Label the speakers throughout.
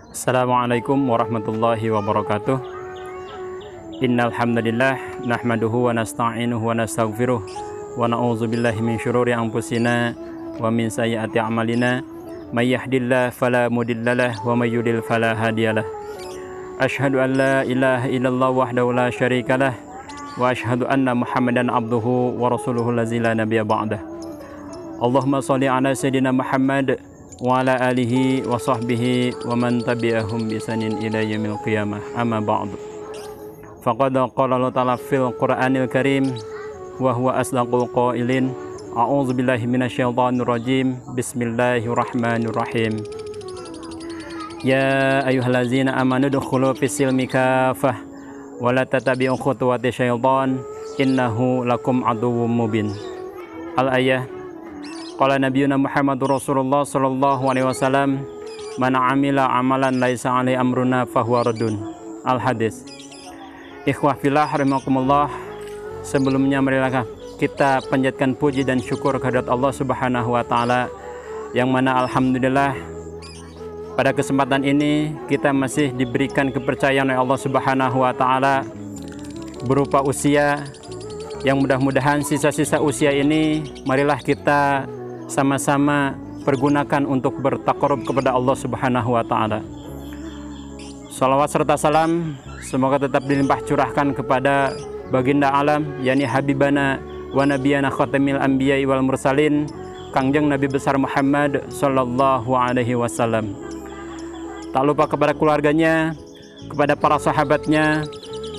Speaker 1: Assalamualaikum warahmatullahi wabarakatuh. Innal hamdalillah nahmaduhu wa nasta'inuhu wa nastaghfiruh wa na'udzu billahi min syururi anfusina wa min sayyiati a'malina may yahdihillahu fala mudhillalah wa may yudhlil fala hadiyalah. Asyhadu an la ilaha illallah wahdahu la syarikalah wa asyhadu anna Muhammadan abduhu wa rasuluhu allazi la nabiyya ba'dah. Allahumma shalli ala sayyidina Muhammad wa ala alihi wa sahbihi wa man tabi'ahum bi ihsanin ila yaumil qiyamah. Amma ba'du. Faqad qala Allah ta'ala fil Qur'anil Karim wa huwa asdaqul qailin. A'udzu billahi minasyaitonir rajim. Bismillahirrahmanirrahim. Ya ayyuhallazina amanu dukhulu fis-silmi kafah wa la tattabi'u khutuwati syaiton innahu lakum aduwwum mubin. Al-ayah. Qala nabiyuna Muhammadur Rasulullah sallallahu alaihi wasallam, man amila amalan laisa alaihi amruna fahuwa raddun. Al-hadis. Ikhwah fillah rahimakumullah, sebelumnya marilah kita panjatkan puji dan syukur kehadirat Allah Subhanahu wa taala yang mana alhamdulillah pada kesempatan ini kita masih diberikan kepercayaan oleh Allah Subhanahu wa taala berupa usia yang mudah-mudahan sisa-sisa usia ini marilah kita sama-sama pergunakan untuk bertaqarrub kepada Allah Subhanahu wa taala. Salawat serta salam semoga tetap dilimpah curahkan kepada baginda alam yakni habibana wa nabiyana khatamil anbiya wal mursalin Kangjeng Nabi besar Muhammad sallallahu alaihi wasallam. Tak lupa kepada keluarganya, kepada para sahabatnya,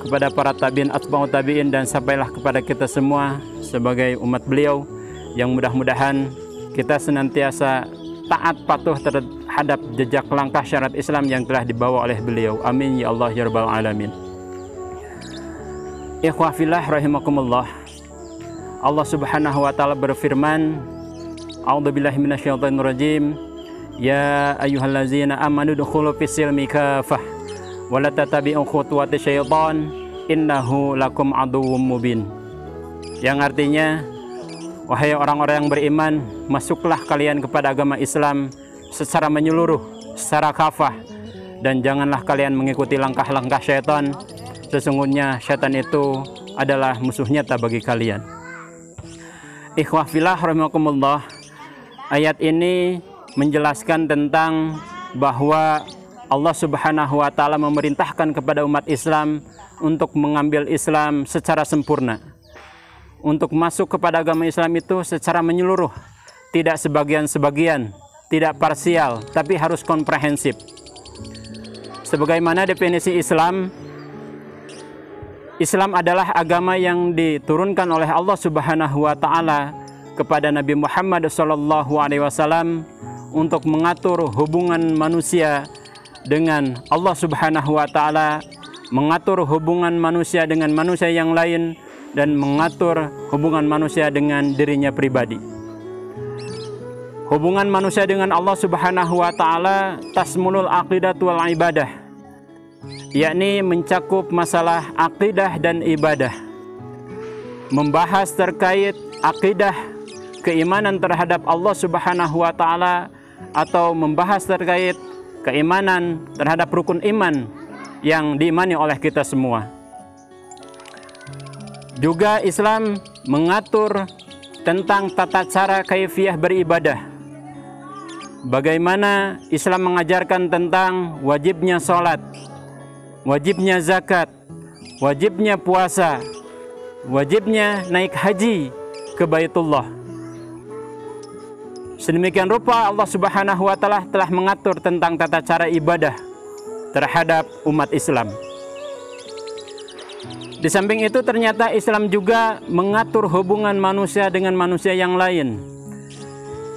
Speaker 1: kepada para tabi'in atba'ut tabi'in dan sampailah kepada kita semua sebagai umat beliau yang mudah-mudahan kita senantiasa taat patuh terhadap jejak langkah syariat Islam yang telah dibawa oleh beliau. Amin ya Allah ya rabbal alamin. Ikhwah fillah rahimakumullah. Allah Subhanahu wa taala berfirman, A'udzubillahi minasyaitonir rajim. Ya ayyuhallazina amanu dukhulu fis-silmi kafah wa la tattabi'u khutuwati syaiton innahu lakum aduwwum mubin. Yang artinya, wahai orang-orang yang beriman, masuklah kalian kepada agama Islam secara menyeluruh, secara kafah, dan janganlah kalian mengikuti langkah-langkah syaitan. Sesungguhnya syaitan itu adalah musuh nyata bagi kalian. Ikhwah fillah rahimakumullah, ayat ini menjelaskan tentang bahwa Allah Subhanahu wa taala memerintahkan kepada umat Islam untuk mengambil Islam secara sempurna. Untuk masuk kepada agama Islam itu secara menyeluruh, tidak sebagian-sebagian, tidak parsial, tapi harus komprehensif. Sebagaimana definisi Islam, Islam adalah agama yang diturunkan oleh Allah Subhanahu wa taala kepada Nabi Muhammad sallallahu alaihi wasallam untuk mengatur hubungan manusia dengan Allah Subhanahu wa taala, mengatur hubungan manusia dengan manusia yang lain, dan mengatur hubungan manusia dengan dirinya pribadi. Hubungan manusia dengan Allah Subhanahu wa taala tasmunul aqidah wal ibadah, yakni mencakup masalah akidah dan ibadah. Membahas terkait akidah, keimanan terhadap Allah Subhanahu wa taala, atau membahas terkait keimanan terhadap rukun iman yang diimani oleh kita semua. Juga Islam mengatur tentang tata cara kaifiyah beribadah. Bagaimana Islam mengajarkan tentang wajibnya sholat, wajibnya zakat, wajibnya puasa, wajibnya naik haji ke Baitullah. Sedemikian rupa Allah Subhanahu wa taala telah mengatur tentang tata cara ibadah terhadap umat Islam. Di samping itu ternyata Islam juga mengatur hubungan manusia dengan manusia yang lain,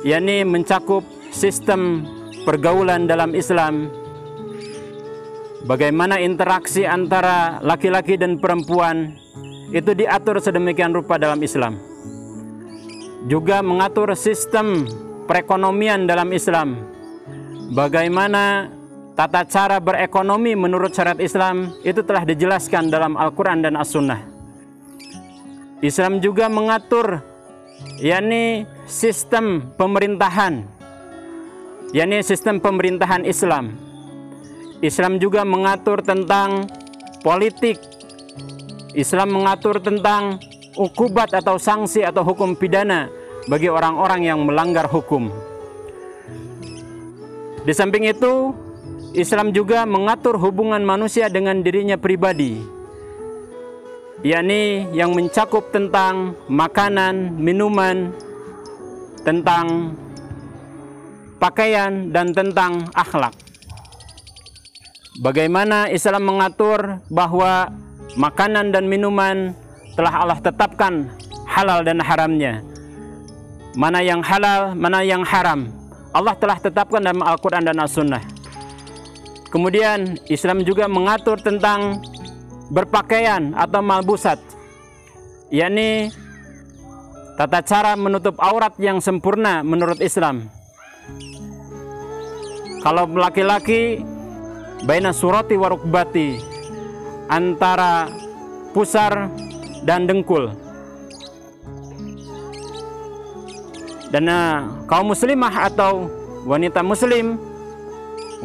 Speaker 1: yakni mencakup sistem pergaulan dalam Islam. Bagaimana interaksi antara laki-laki dan perempuan itu diatur sedemikian rupa dalam Islam. Juga mengatur sistem perekonomian dalam Islam. Bagaimana tata cara berekonomi menurut syariat Islam itu telah dijelaskan dalam Al-Quran dan As-Sunnah. Islam juga mengatur yakni sistem pemerintahan, yakni sistem pemerintahan Islam Islam juga mengatur tentang politik. Islam mengatur tentang ukubat atau sanksi atau hukum pidana bagi orang-orang yang melanggar hukum. Di samping itu, Islam juga mengatur hubungan manusia dengan dirinya pribadi, yakni yang mencakup tentang makanan, minuman, tentang pakaian, dan tentang akhlak. Bagaimana Islam mengatur bahwa makanan dan minuman telah Allah tetapkan halal dan haramnya. Mana yang halal, mana yang haram, Allah telah tetapkan dalam Al-Quran dan As-Sunnah. Kemudian Islam juga mengatur tentang berpakaian atau malbusat, yakni tata cara menutup aurat yang sempurna menurut Islam. Kalau laki-laki, baina surati wa rukbati, antara pusar dan dengkul. Dan kaum muslimah atau wanita muslim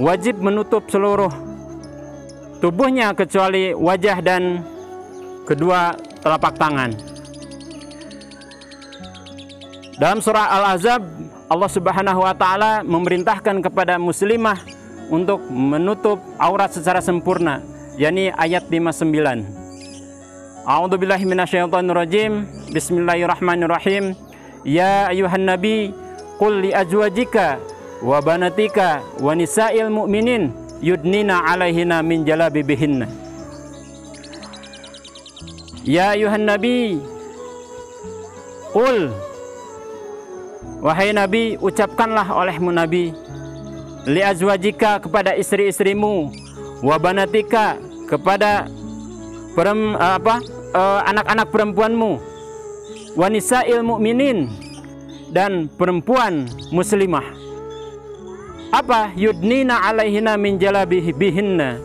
Speaker 1: wajib menutup seluruh tubuhnya kecuali wajah dan kedua telapak tangan. Dalam surah Al-Ahzab, Allah Subhanahu wa taala memerintahkan kepada muslimah untuk menutup aurat secara sempurna, yakni ayat 59. A'udzubillahi minasyaitonirrajim. Bismillahirrahmanirrahim. Ya ayuhan nabi, qul li azwajika wa banatika wa nisa'il mu'minin yudnina 'alaihina min jalabibihinna. Ya ayuhan nabi, qul, wahai nabi, ucapkanlah olehmu nabi, li azwajika, kepada istri-istrimu, wa banatika, kepada anak-anak perempuanmu, wa nisa'il mu'minin, dan perempuan muslimah. Apa? Yudnina 'alaihina min jalabibihinna.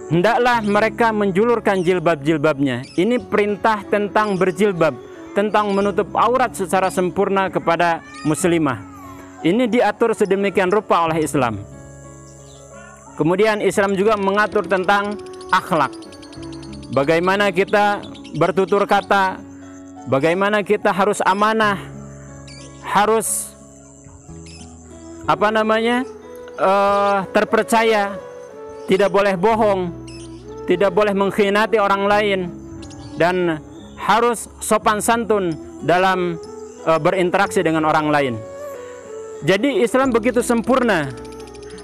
Speaker 1: Hendaklah mereka menjulurkan jilbab-jilbabnya. Ini perintah tentang berjilbab, tentang menutup aurat secara sempurna kepada muslimah. Ini diatur sedemikian rupa oleh Islam. Kemudian Islam juga mengatur tentang akhlak. Bagaimana kita bertutur kata, bagaimana kita harus amanah, harus terpercaya, tidak boleh bohong, tidak boleh mengkhianati orang lain, dan harus sopan santun dalam berinteraksi dengan orang lain. Jadi Islam begitu sempurna,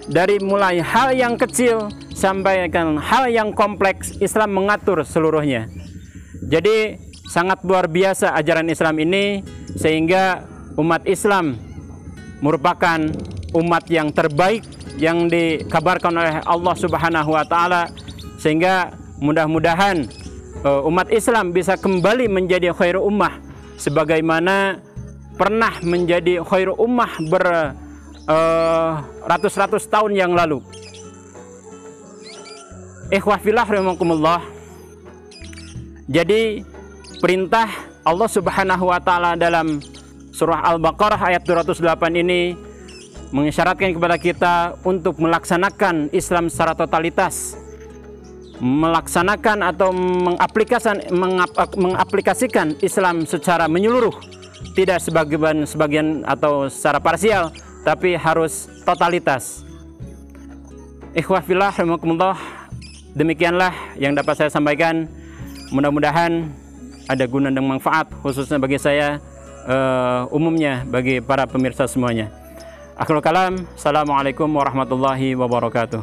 Speaker 1: dari mulai hal yang kecil sampai ke hal yang kompleks, Islam mengatur seluruhnya. Jadi sangat luar biasa ajaran Islam ini, sehingga umat Islam merupakan umat yang terbaik yang dikabarkan oleh Allah Subhanahu wa taala, sehingga mudah-mudahan umat Islam bisa kembali menjadi khairu ummah sebagaimana pernah menjadi khairu ummah ratus-ratus tahun yang lalu. Ikhwah fillah rahimakumullah. Jadi perintah Allah Subhanahu wa taala dalam surah Al-Baqarah ayat 208 ini mengisyaratkan kepada kita untuk melaksanakan Islam secara totalitas, melaksanakan atau mengaplikasikan Islam secara menyeluruh, tidak sebagian atau secara parsial, tapi harus totalitas. Ikhwah fillah rahimakumullah, demikianlah yang dapat saya sampaikan. Mudah-mudahan ada guna dan manfaat, khususnya bagi saya, umumnya bagi para pemirsa semuanya. Akhirul kalam, assalamualaikum warahmatullahi wabarakatuh.